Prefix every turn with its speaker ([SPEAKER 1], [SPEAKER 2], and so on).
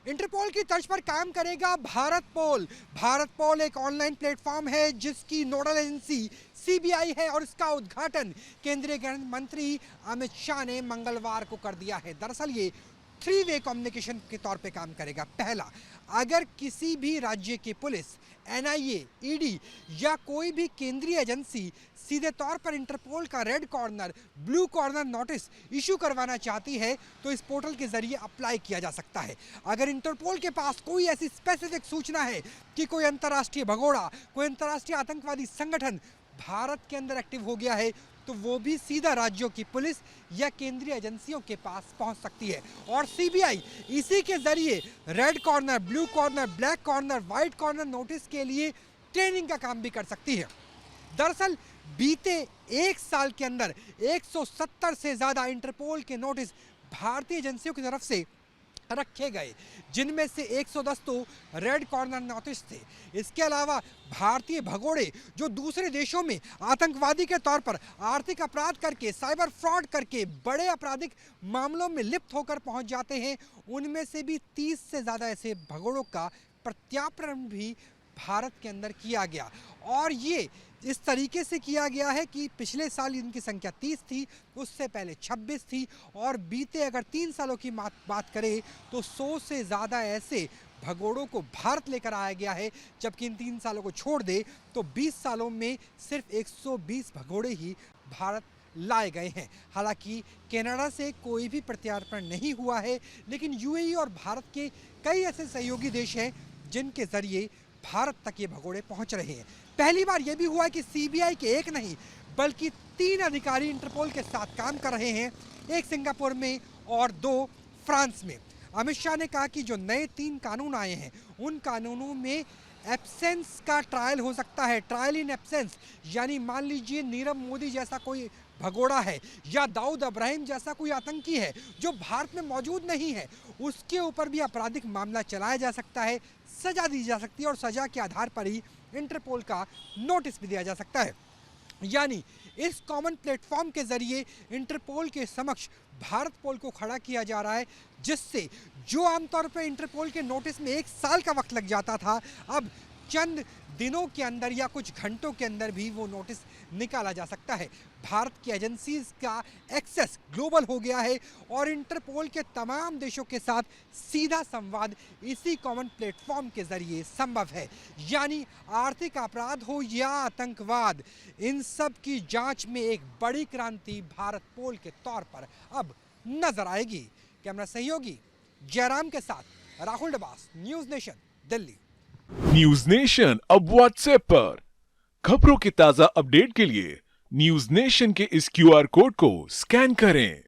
[SPEAKER 1] Interpole की तर्ज पर काम करेगा भारत पोल। भारत पोल एक ऑनलाइन प्लेटफॉर्म है जिसकी नोडल एजेंसी सीबीआई है और इसका उद्घाटन केंद्रीय गृह मंत्री अमित शाह ने मंगलवार को कर दिया है। दरअसल ये थ्री वे कम्युनिकेशन के तौर पे काम करेगा। पहला, अगर किसी भी राज्य की पुलिस, एनआईए, ईडी या कोई भी केंद्रीय एजेंसी सीधे तौर पर इंटरपोल का red corner, blue corner notice issue करवाना चाहती है तो इस पोर्टल के जरिए अप्लाई किया जा सकता है। अगर इंटरपोल के पास कोई ऐसी स्पेसिफिक सूचना है कि कोई अंतर्राष्ट्रीय भगोड़ा, कोई अंतर्राष्ट्रीय आतंकवादी संगठन भारत के अंदर एक्टिव हो गया है तो वो भी सीधा राज्यों की पुलिस या केंद्रीय एजेंसियों के पास पहुंच सकती है। और सीबीआई इसी के जरिए red corner, blue corner, black corner, white corner notice के लिए ट्रेनिंग का काम भी कर सकती है। दरअसल बीते एक साल के अंदर 170 से ज्यादा इंटरपोल के नोटिस भारतीय एजेंसियों की तरफ से रखे गए, जिनमें से 110 तो रेड कॉर्नर नोटिस थे। इसके अलावा भारतीय भगोड़े जो दूसरे देशों में आतंकवादी के तौर पर आर्थिक अपराध करके, साइबर फ्रॉड करके बड़े आपराधिक मामलों में लिप्त होकर पहुंच जाते हैं, उनमें से भी 30 से ज़्यादा ऐसे भगोड़ों का प्रत्यार्पण भी भारत के अंदर किया गया। और ये इस तरीके से किया गया है कि पिछले साल इनकी संख्या 30 थी, उससे पहले 26 थी और बीते अगर 3 सालों की बात करें तो 100 से ज़्यादा ऐसे भगोड़ों को भारत लेकर आया गया है। जबकि इन 3 सालों को छोड़ दे तो 20 सालों में सिर्फ 120 भगोड़े ही भारत लाए गए हैं। हालांकि कनाडा से कोई भी प्रत्यार्पण नहीं हुआ है, लेकिन यूएई और भारत के कई ऐसे सहयोगी देश हैं जिनके जरिए भारत तक ये भगोड़े पहुंच रहे हैं। पहली बार यह भी हुआ है कि सीबीआई के एक नहीं बल्कि 3 अधिकारी इंटरपोल के साथ काम कर रहे हैं, एक सिंगापुर में और 2 फ्रांस में। अमित शाह ने कहा कि जो नए 3 कानून आए हैं उन कानूनों में एब्सेंस का ट्रायल हो सकता है, ट्रायल इन एब्सेंस, यानी मान लीजिए नीरव मोदी जैसा कोई भगोड़ा है या दाऊद इब्राहिम जैसा कोई आतंकी है जो भारत में मौजूद नहीं है, उसके ऊपर भी आपराधिक मामला चलाया जा सकता है, सजा दी जा सकती है और सजा के आधार पर ही इंटरपोल का नोटिस भी दिया जा सकता है। यानी इस कॉमन प्लेटफॉर्म के जरिए इंटरपोल के समक्ष भारत पोल को खड़ा किया जा रहा है, जिससे जो आमतौर पर इंटरपोल के नोटिस में 1 साल का वक्त लग जाता था, अब चंद दिनों के अंदर या कुछ घंटों के अंदर भी वो नोटिस निकाला जा सकता है। भारत की एजेंसीज का एक्सेस ग्लोबल हो गया है और इंटरपोल के तमाम देशों के साथ सीधा संवाद इसी कॉमन प्लेटफॉर्म के जरिए संभव है। यानी आर्थिक अपराध हो या आतंकवाद, इन सब की जांच में एक बड़ी क्रांति भारत पोल के तौर पर अब नजर आएगी। कैमरा सहयोगी जयराम के साथ Rahul Dabas, news nation, Delhi.
[SPEAKER 2] News nation अब व्हाट्सएप पर खबरों के ताजा अपडेट के लिए न्यूज नेशन के इस क्यूआर कोड को स्कैन करें।